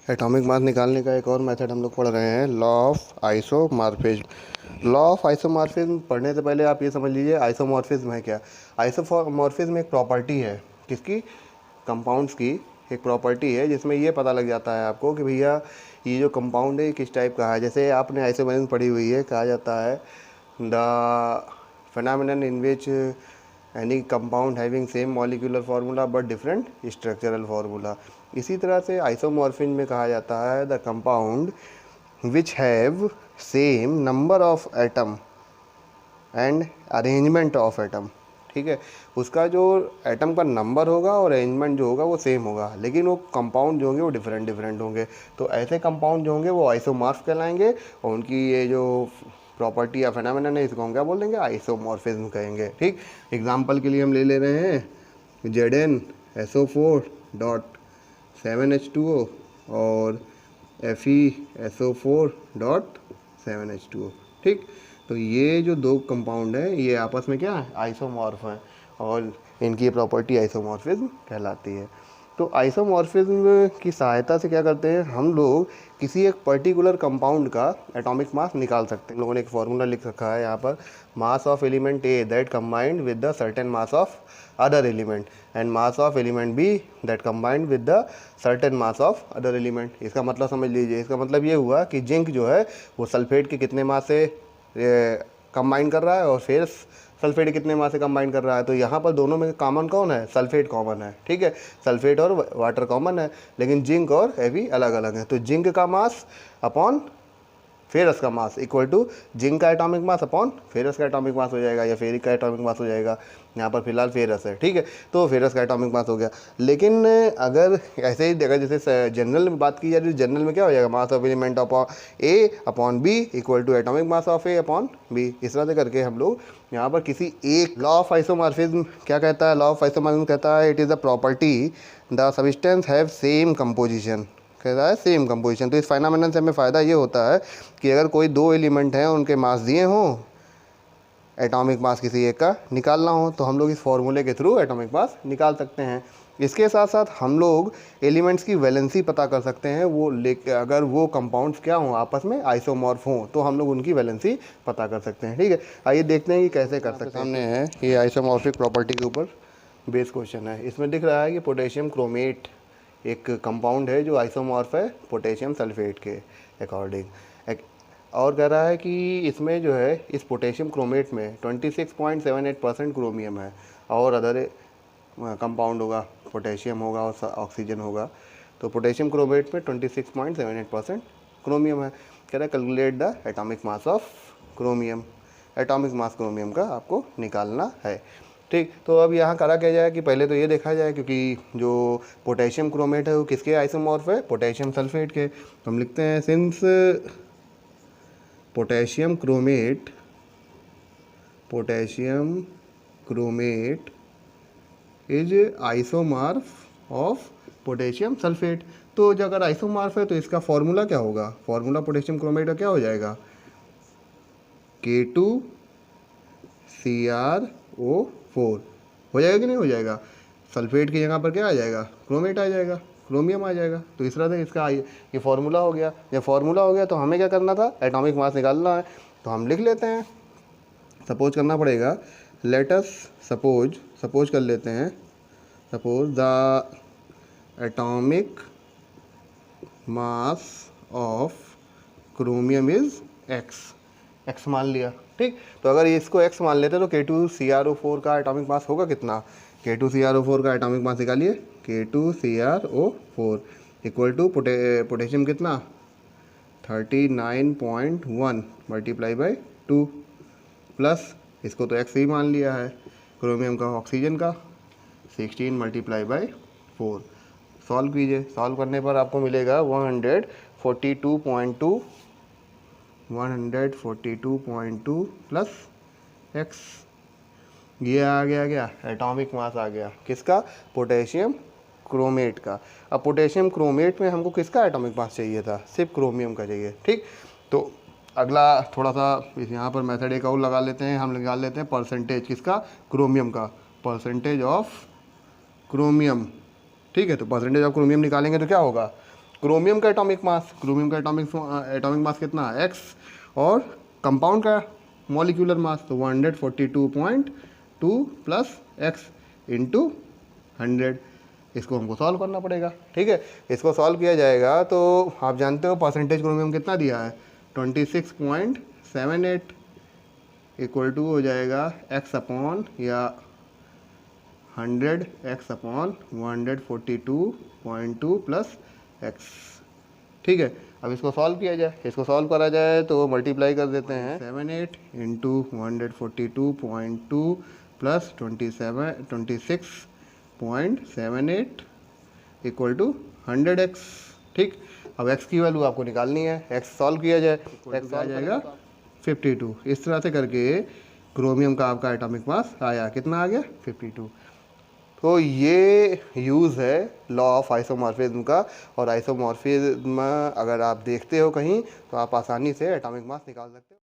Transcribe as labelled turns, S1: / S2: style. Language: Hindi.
S1: एटॉमिक मास निकालने का एक और मेथड हम लोग पढ़ रहे हैं, law of isomorphism. Law of isomorphism पढ़ने से पहले आप ये समझ लीजिए आइसोमॉर्फिज्म है क्या। आइसोमॉर्फिज्म एक प्रॉपर्टी है, किसकी? कंपाउंड्स की एक प्रॉपर्टी है, जिसमें ये पता लग जाता है आपको कि भैया ये जो कंपाउंड है किस टाइप का है। जैसे आपने आइसोमॉर्फिज्म पढ़ी हुई है, कहा जाता है the phenomenon in which any compound having same molecular formula but different structural formula। इसी तरह से आइसोमॉर्फिज्म में कहा जाता है the compound which have same number of atom and arrangement of atom. ठीक है, उसका जो एटम का नंबर होगा और अरेंजमेंट जो होगा वो सेम होगा, लेकिन वो कंपाउंड जो होंगे वो डिफरेंट डिफरेंट होंगे। तो ऐसे कंपाउंड जो होंगे वो आइसोमॉर्फ कहलाएंगे, और उनकी ये जो प्रॉपर्टी या फेनोमेनन है इसको हम क्या बोल देंगे? आइसोमॉर्फिज्म कहेंगे। ठीक, एग्जांपल के लिए हम ले रहे हैं ZnSO4.7H2O और FeSO4.7H2O। ठीक, तो ये जो दो कंपाउंड हैं ये आपस में क्या है? आइसोमॉर्फ हैं, और इनकी प्रॉपर्टी आइसोमॉर्फिज्म कहलाती है। तो आइसोमॉर्फिज्म की सहायता से क्या करते हैं हम लोग, किसी एक पर्टिकुलर कंपाउंड का एटॉमिक मास निकाल सकते हैं। हम लोगों ने एक फार्मूला लिख रखा है यहाँ पर, mass of element A that combined with the certain mass of other element and mass of element B that combined with the certain mass of other element. इसका मतलब समझ लीजिए, इसका मतलब ये हुआ कि जिंक जो है वो सल्फेट के कितने मास से कंबाइन कर रहा है और फिर सल्फेट कितने मास से कंबाइन कर रहा है। तो यहाँ पर दोनों में कॉमन कौन है? सल्फेट कॉमन है। ठीक है, सल्फेट और वाटर कॉमन है, लेकिन जिंक और हेवी अलग अलग है। तो जिंक का मास अपॉन फेरस का मास इक्वल टू जिंक का एटॉमिक मास अपॉन फेरस का एटॉमिक मास हो जाएगा, या फेरिक का एटॉमिक मास हो जाएगा। यहाँ पर फिलहाल फेरस है। ठीक है, तो फेरस का एटॉमिक मास हो गया। लेकिन अगर ऐसे ही देखा, जैसे जनरल में बात की जाए तो जनरल में क्या हो जाएगा? Mass of element upon A upon B equal to atomic mass of A upon B. इस तरह से करके हम लोग यहाँ पर किसी एक लॉ ऑफ आइसोमॉर्फिज्म क्या कहता है? लॉ ऑफ आइसोमॉर्फिज्म कहता है it is the property the substance have same composition. कहता है सेम कंपोजिशन। तो इस फाइनामिनन से हमें फ़ायदा ये होता है कि अगर कोई दो एलिमेंट हैं, उनके मास दिए हों, एटॉमिक मास किसी एक का निकालना हो, तो हम लोग इस फॉर्मूले के थ्रू एटॉमिक मास निकाल सकते हैं। इसके साथ साथ हम लोग एलिमेंट्स की वैलेंसी पता कर सकते हैं। वो अगर वो कंपाउंड्स क्या हों, आपस में आइसोमॉर्फ हों, तो हम लोग उनकी वैलेंसी पता कर सकते हैं। ठीक है, आइए देखते हैं कि कैसे कर सकते हैं। सामने है ये आइसोमॉर्फिक प्रॉपर्टी के ऊपर बेस क्वेश्चन है। इसमें दिख रहा है कि पोटेशियम क्रोमेट एक कंपाउंड है जो आइसोमॉर्फ है पोटेशियम सल्फेट के अकॉर्डिंग, और कह रहा है कि इसमें जो है इस पोटेशियम क्रोमेट में 26.78% क्रोमियम है, और अदर कंपाउंड होगा, पोटेशियम होगा और ऑक्सीजन होगा। तो पोटेशियम क्रोमेट में 26.78% क्रोमियम है। कह रहा है calculate the atomic mass of chromium. Atomic mass chromium का आपको निकालना है। ठीक, तो अब यहाँ करा क्या जाए कि पहले तो ये देखा जाए, क्योंकि जो पोटेशियम क्रोमेट है वो किसके आइसोमॉर्फ है? पोटेशियम सल्फेट के। तो हम लिखते हैं since potassium chromate is isomorph of potassium sulphate. तो जो अगर आइसोमॉर्फ है तो इसका फॉर्मूला क्या होगा? फॉर्मूला पोटेशियम क्रोमेट का क्या हो जाएगा? K2CrO4 हो जाएगा कि नहीं हो जाएगा? सल्फेट की जगह पर क्या आ जाएगा? क्रोमेट आ जाएगा, क्रोमियम आ जाएगा। तो इस तरह से इसका ये फार्मूला हो गया। जब फार्मूला हो गया तो हमें क्या करना था? एटॉमिक मास निकालना है। तो हम लिख लेते हैं, सपोज करना पड़ेगा। लेट अस सपोज कर लेते हैं, suppose the atomic mass of chromium is x मान लिया। ठीक, तो अगर इसको एक्स मान लेते तो K2CrO4 का एटॉमिक मास होगा कितना? K2CrO4 का एटॉमिक मास निकालिए। K2CrO4 इक्वल टू पोटेशियम कितना? 39.1 मल्टीप्लाई बाई 2 प्लस इसको तो एक्स ही मान लिया है, क्रोमियम का ऑक्सीजन का 16 मल्टीप्लाई बाई 4। सॉल्व कीजिए, सॉल्व करने पर आपको मिलेगा 142.2 प्लस एक्स। ये आ गया एटॉमिक मास आ गया किसका? पोटेशियम क्रोमेट का। अब पोटेशियम क्रोमेट में हमको किसका एटॉमिक मास चाहिए था? सिर्फ क्रोमियम का चाहिए। ठीक, तो अगला थोड़ा सा यहाँ पर मेथड एक और लगा लेते हैं, हम निकाल लेते हैं परसेंटेज किसका? क्रोमियम का, परसेंटेज ऑफ क्रोमियम। ठीक है, तो परसेंटेज ऑफ क्रोमियम निकालेंगे तो क्या होगा? क्रोमियम का एटॉमिक मास, क्रोमियम का एटॉमिक मास कितना है x, और कंपाउंड का मॉलिक्यूलर मास तो 142.2 प्लस x इंटू 100। इसको हमको सॉल्व करना पड़ेगा, ठीक है। इसको सॉल्व किया जाएगा तो आप जानते हो परसेंटेज क्रोमियम कितना दिया है, 26.78 इक्वल टू हो जाएगा x अपॉन या 100 x अपॉन 142.2 प्लस x, ठीक है। अब इसको सॉल्व किया जाए, इसको सॉल्व करा जाए तो मल्टीप्लाई कर देते हैं 78 into 142.2 plus 26.78 equal to 100x, ठीक। अब x की वैल्यू आपको निकालनी है, x सॉल्व किया जाए, x आ जाएगा 52। इस तरह से करके क्रोमियम का आपका एटॉमिक मास आया, कितना आ गया 52। तो ये यूज़ है लॉ ऑफ आइसोमॉर्फिज्म का, और आइसोमॉर्फिज्म अगर आप देखते हो कहीं तो आप आसानी से एटॉमिक मास निकाल सकते हो।